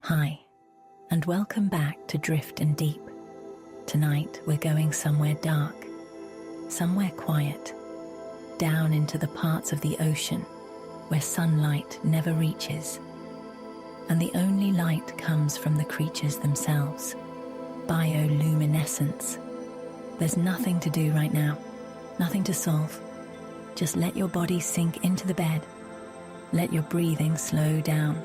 Hi, and welcome back to Drift and Deep. Tonight we're going somewhere dark, somewhere quiet, down into the parts of the ocean where sunlight never reaches, and the only light comes from the creatures themselves. Bioluminescence. There's nothing to do right now, nothing to solve. Just let your body sink into the bed, let your breathing slow down,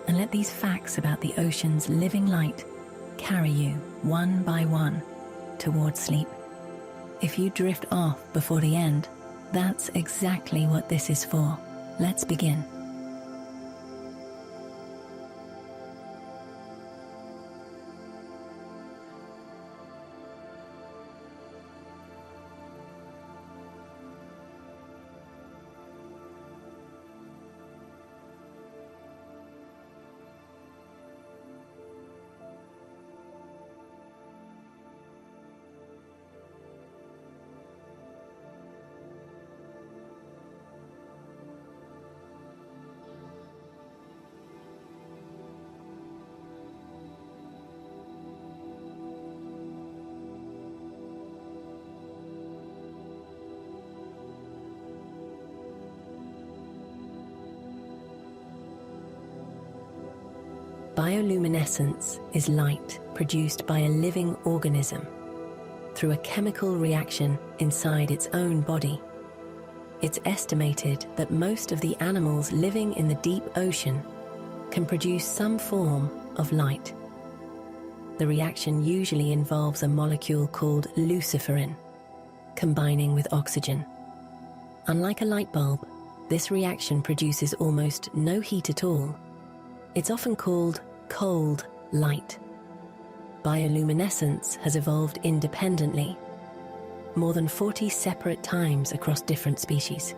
and let these facts about the ocean's living light carry you one by one towards sleep. If you drift off before the end, that's exactly what this is for. Let's begin. Bioluminescence is light produced by a living organism through a chemical reaction inside its own body. It's estimated that most of the animals living in the deep ocean can produce some form of light. The reaction usually involves a molecule called luciferin combining with oxygen. Unlike a light bulb, this reaction produces almost no heat at all. It's often called cold light. Bioluminescence has evolved independently, more than 40 separate times across different species.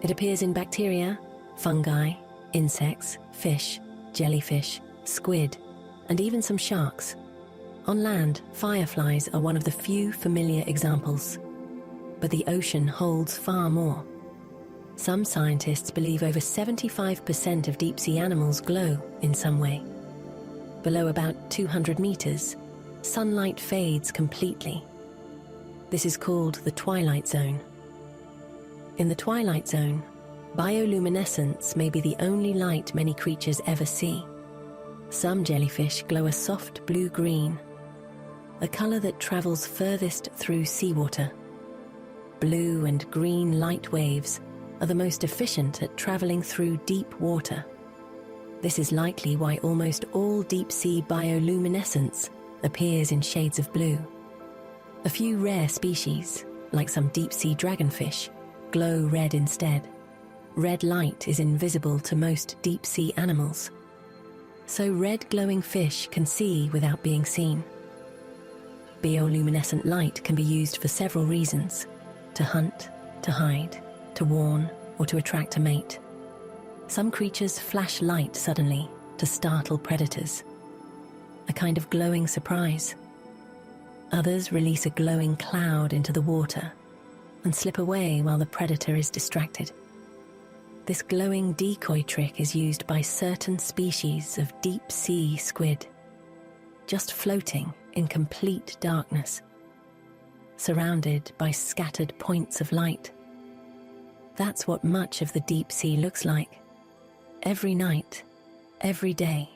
It appears in bacteria, fungi, insects, fish, jellyfish, squid, and even some sharks. On land, fireflies are one of the few familiar examples, but the ocean holds far more. Some scientists believe over 75% of deep-sea animals glow in some way. Below about 200 meters, sunlight fades completely. This is called the twilight zone. In the twilight zone, bioluminescence may be the only light many creatures ever see. Some jellyfish glow a soft blue-green, a color that travels furthest through seawater. Blue and green light waves are the most efficient at traveling through deep water. This is likely why almost all deep-sea bioluminescence appears in shades of blue. A few rare species, like some deep-sea dragonfish, glow red instead. Red light is invisible to most deep-sea animals, so red glowing fish can see without being seen. Bioluminescent light can be used for several reasons: to hunt, to hide, to warn, or to attract a mate. Some creatures flash light suddenly to startle predators, a kind of glowing surprise. Others release a glowing cloud into the water and slip away while the predator is distracted. This glowing decoy trick is used by certain species of deep-sea squid, just floating in complete darkness, surrounded by scattered points of light. That's what much of the deep sea looks like. Every night, every day.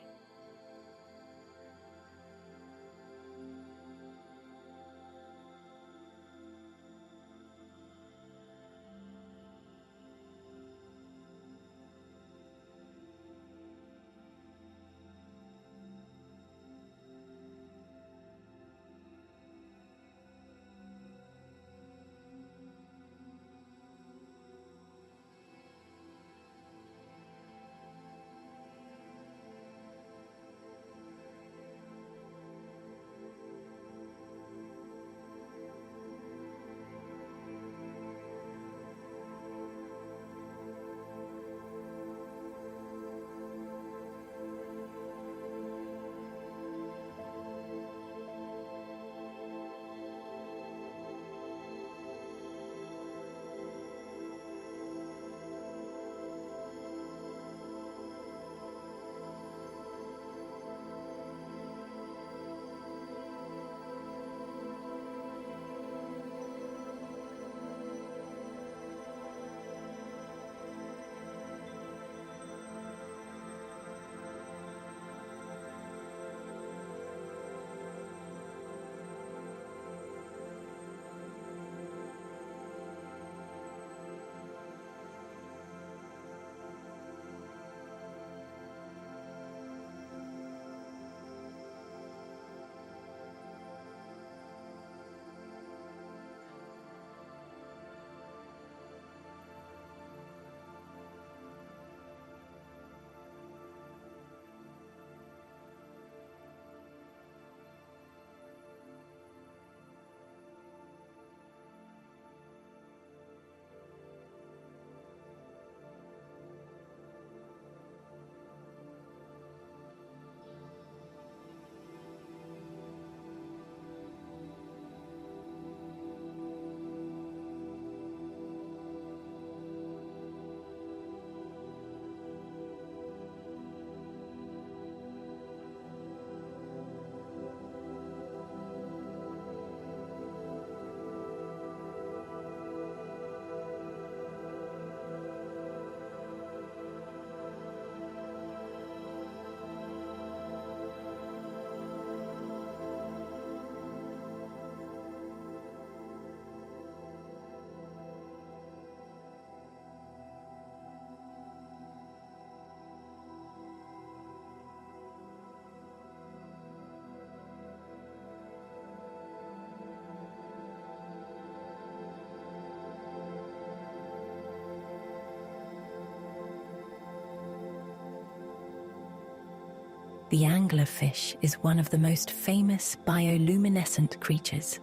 The anglerfish is one of the most famous bioluminescent creatures,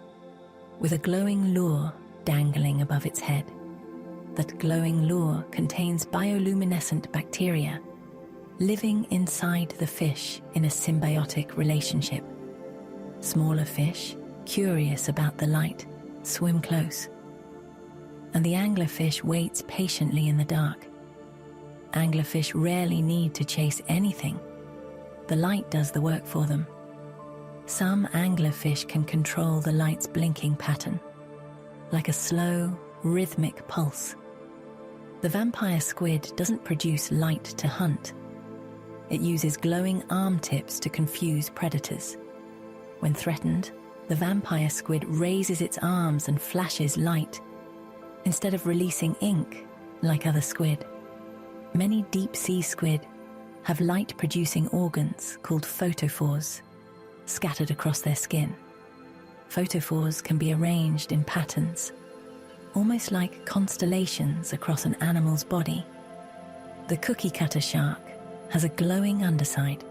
with a glowing lure dangling above its head. That glowing lure contains bioluminescent bacteria living inside the fish in a symbiotic relationship. Smaller fish, curious about the light, swim close, and the anglerfish waits patiently in the dark. Anglerfish rarely need to chase anything. The light does the work for them. Some anglerfish can control the light's blinking pattern, like a slow, rhythmic pulse. The vampire squid doesn't produce light to hunt. It uses glowing arm tips to confuse predators. When threatened, the vampire squid raises its arms and flashes light, instead of releasing ink like other squid. Many deep-sea squid have light-producing organs called photophores scattered across their skin. Photophores can be arranged in patterns, almost like constellations across an animal's body. The cookie-cutter shark has a glowing underside,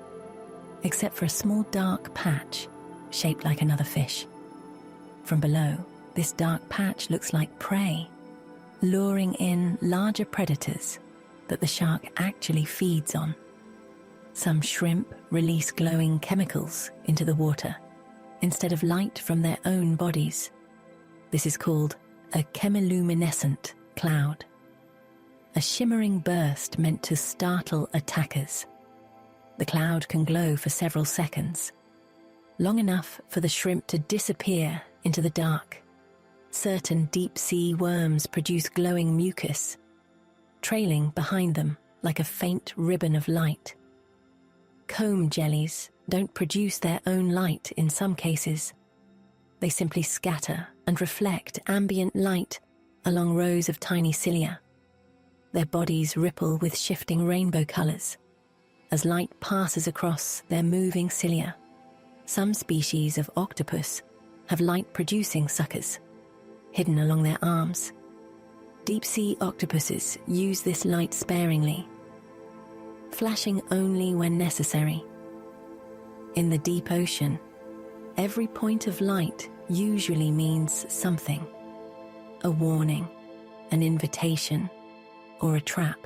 except for a small dark patch shaped like another fish. From below, this dark patch looks like prey, luring in larger predators that the shark actually feeds on. Some shrimp release glowing chemicals into the water instead of light from their own bodies. This is called a chemiluminescent cloud, a shimmering burst meant to startle attackers. The cloud can glow for several seconds, long enough for the shrimp to disappear into the dark. Certain deep-sea worms produce glowing mucus, trailing behind them like a faint ribbon of light. Comb jellies don't produce their own light in some cases. They simply scatter and reflect ambient light along rows of tiny cilia. Their bodies ripple with shifting rainbow colors as light passes across their moving cilia. Some species of octopus have light-producing suckers hidden along their arms. Deep-sea octopuses use this light sparingly, flashing only when necessary. In the deep ocean, every point of light usually means something: a warning, an invitation, or a trap.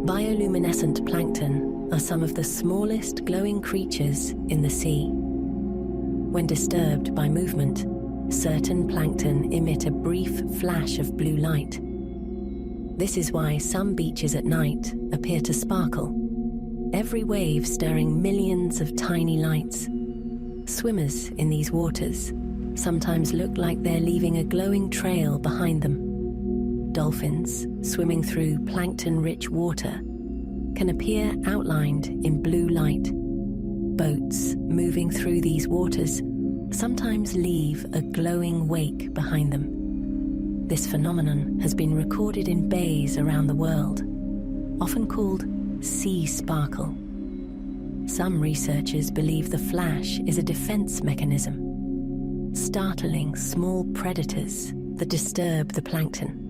Bioluminescent plankton are some of the smallest glowing creatures in the sea. When disturbed by movement, certain plankton emit a brief flash of blue light. This is why some beaches at night appear to sparkle, every wave stirring millions of tiny lights. Swimmers in these waters sometimes look like they're leaving a glowing trail behind them. Dolphins swimming through plankton-rich water can appear outlined in blue light. Boats moving through these waters sometimes leave a glowing wake behind them. This phenomenon has been recorded in bays around the world, often called sea sparkle. Some researchers believe the flash is a defense mechanism, startling small predators that disturb the plankton.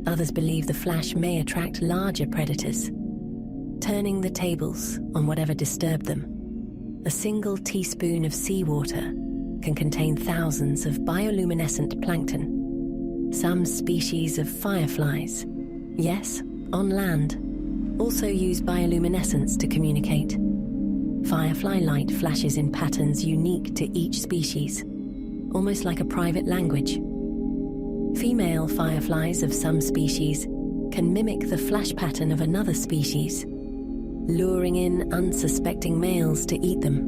Others believe the flash may attract larger predators, turning the tables on whatever disturbed them. A single teaspoon of seawater can contain thousands of bioluminescent plankton. Some species of fireflies, yes, on land, also use bioluminescence to communicate. Firefly light flashes in patterns unique to each species, almost like a private language. Female fireflies of some species can mimic the flash pattern of another species, luring in unsuspecting males to eat them.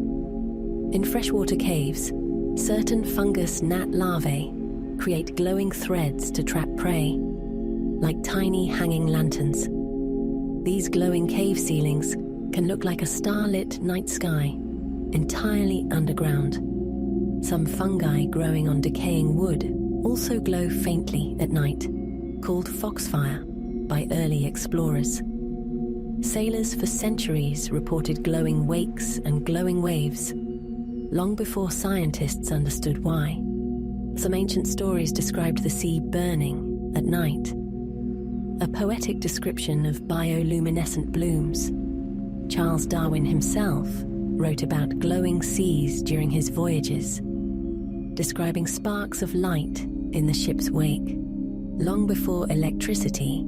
In freshwater caves, certain fungus gnat larvae create glowing threads to trap prey, like tiny hanging lanterns. These glowing cave ceilings can look like a starlit night sky, entirely underground. Some fungi growing on decaying wood also glow faintly at night, called foxfire by early explorers. Sailors for centuries reported glowing wakes and glowing waves, long before scientists understood why. Some ancient stories described the sea burning at night. A poetic description of bioluminescent blooms. Charles Darwin himself wrote about glowing seas during his voyages, describing sparks of light in the ship's wake. Long before electricity,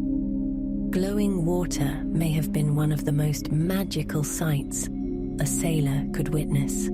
glowing water may have been one of the most magical sights a sailor could witness.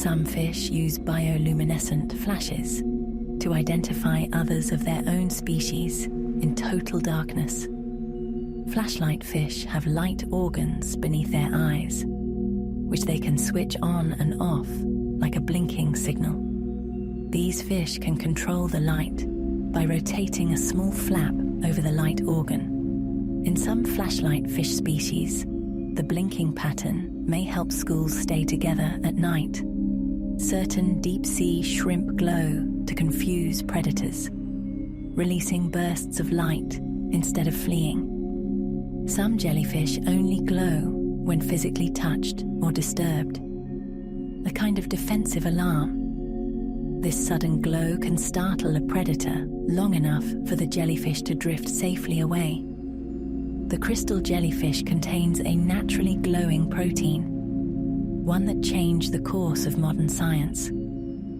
Some fish use bioluminescent flashes to identify others of their own species in total darkness. Flashlight fish have light organs beneath their eyes, which they can switch on and off like a blinking signal. These fish can control the light by rotating a small flap over the light organ. In some flashlight fish species, the blinking pattern may help schools stay together at night. Certain deep-sea shrimp glow to confuse predators, releasing bursts of light instead of fleeing. Some jellyfish only glow when physically touched or disturbed, a kind of defensive alarm. This sudden glow can startle a predator long enough for the jellyfish to drift safely away. The crystal jellyfish contains a naturally glowing protein, one that changed the course of modern science.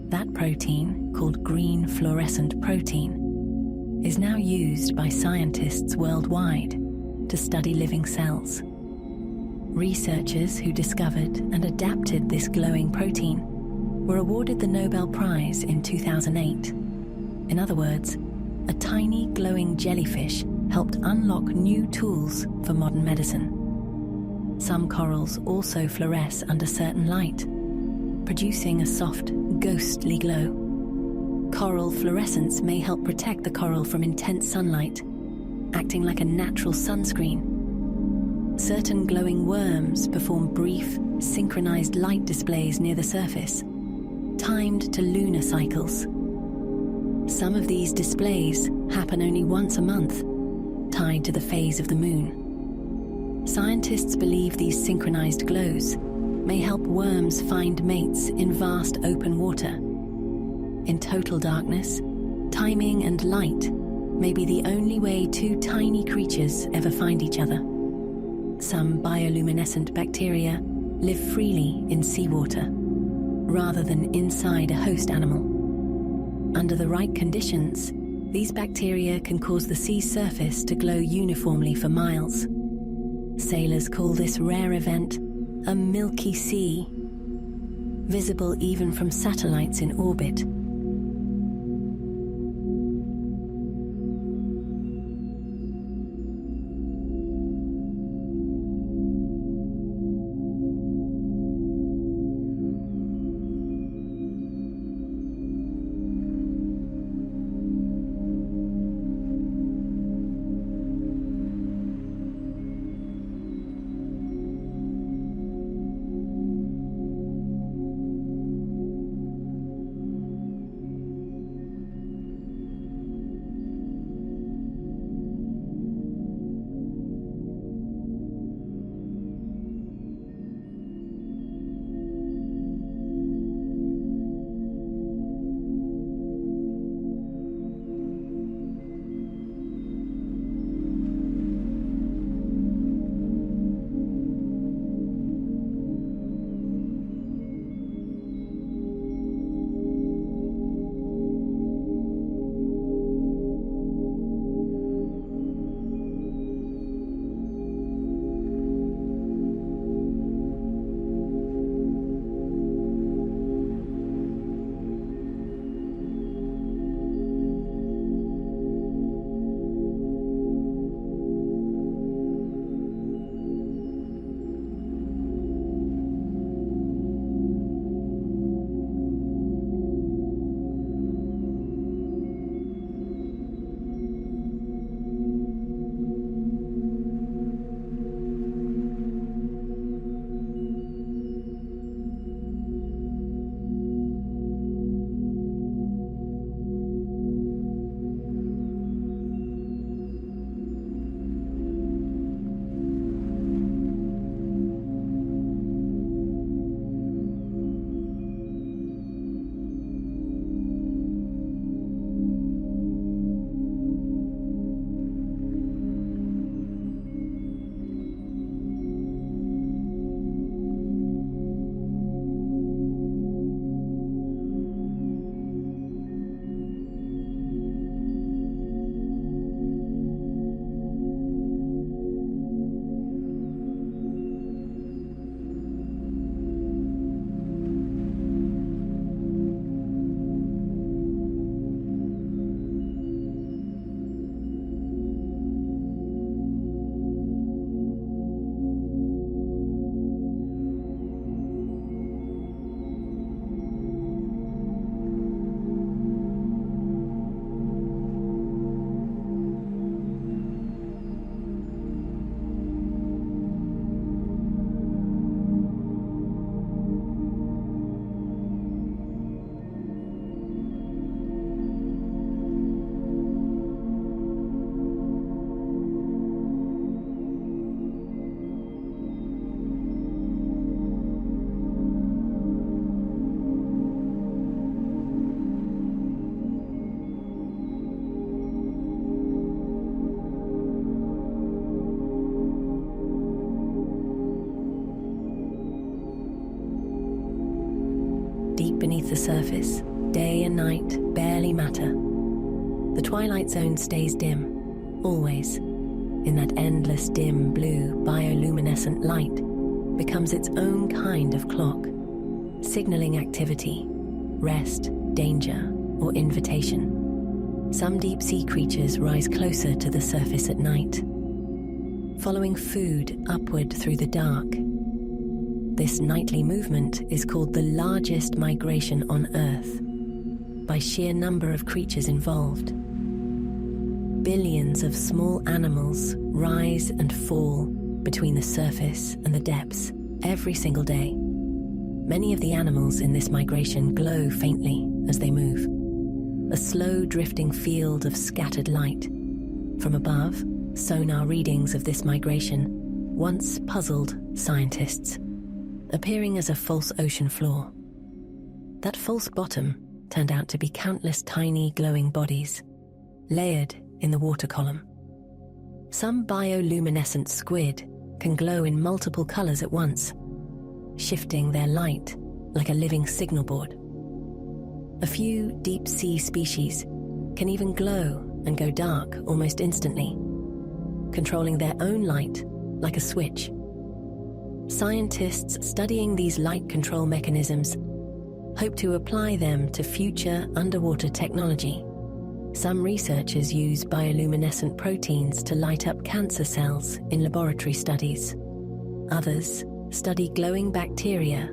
That protein, called green fluorescent protein, is now used by scientists worldwide to study living cells. Researchers who discovered and adapted this glowing protein were awarded the Nobel Prize in 2008. In other words, a tiny glowing jellyfish helped unlock new tools for modern medicine. Some corals also fluoresce under certain light, producing a soft, ghostly glow. Coral fluorescence may help protect the coral from intense sunlight, acting like a natural sunscreen. Certain glowing worms perform brief, synchronized light displays near the surface, timed to lunar cycles. Some of these displays happen only once a month, tied to the phase of the moon. Scientists believe these synchronized glows may help worms find mates in vast open water. In total darkness, timing and light may be the only way two tiny creatures ever find each other. Some bioluminescent bacteria live freely in seawater, rather than inside a host animal. Under the right conditions, these bacteria can cause the sea's surface to glow uniformly for miles. Sailors call this rare event a milky sea, visible even from satellites in orbit. deep beneath the surface, day and night barely matter. The twilight zone stays dim, always. In that endless dim blue bioluminescent light becomes its own kind of clock, signaling activity, rest, danger, or invitation. Some deep-sea creatures rise closer to the surface at night, following food upward through the dark. This nightly movement is called the largest migration on Earth, by sheer number of creatures involved. Billions of small animals rise and fall between the surface and the depths every single day. Many of the animals in this migration glow faintly as they move, a slow drifting field of scattered light. From above, sonar readings of this migration once puzzled scientists, appearing as a false ocean floor. That false bottom turned out to be countless tiny glowing bodies, layered in the water column. Some bioluminescent squid can glow in multiple colors at once, shifting their light like a living signal board. A few deep-sea species can even glow and go dark almost instantly, controlling their own light like a switch. Scientists studying these light control mechanisms hope to apply them to future underwater technology. Some researchers use bioluminescent proteins to light up cancer cells in laboratory studies. Others study glowing bacteria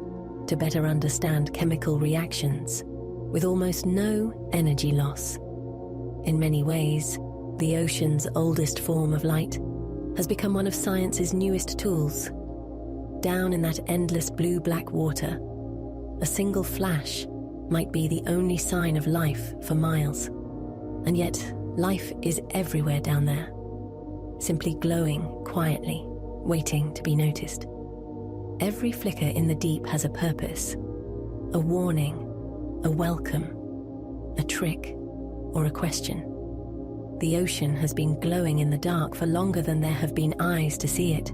to better understand chemical reactions with almost no energy loss. In many ways, the ocean's oldest form of light has become one of science's newest tools. Down in that endless blue-black water, a single flash might be the only sign of life for miles. And yet, life is everywhere down there, simply glowing quietly, waiting to be noticed. Every flicker in the deep has a purpose, a warning, a welcome, a trick, or a question. The ocean has been glowing in the dark for longer than there have been eyes to see it.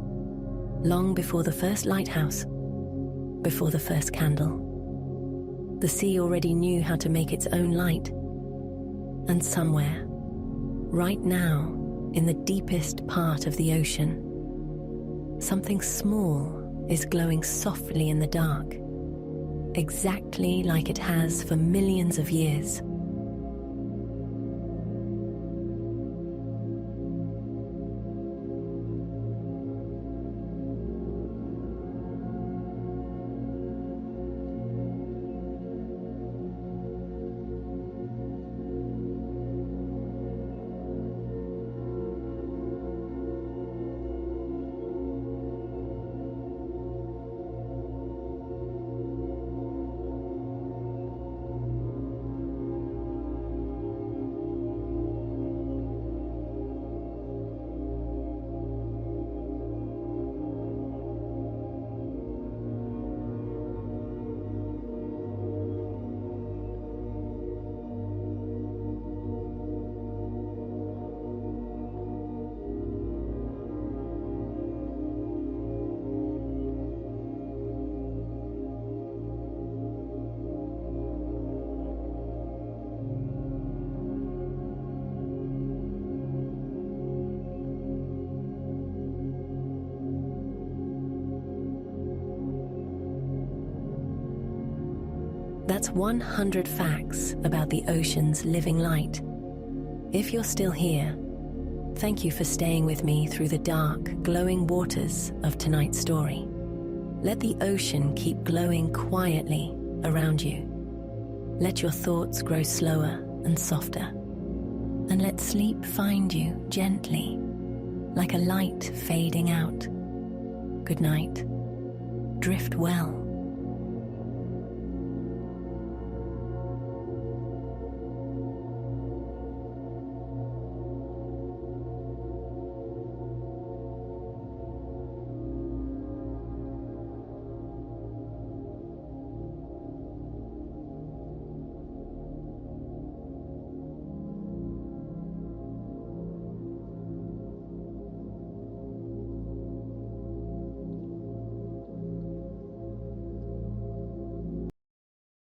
Long before the first lighthouse, before the first candle. The sea already knew how to make its own light. And somewhere, right now, in the deepest part of the ocean, something small is glowing softly in the dark, exactly like it has for millions of years. That's 100 facts about the ocean's living light. If you're still here, thank you for staying with me through the dark, glowing waters of tonight's story. Let the ocean keep glowing quietly around you. Let your thoughts grow slower and softer. And let sleep find you gently, like a light fading out. Good night. Drift well.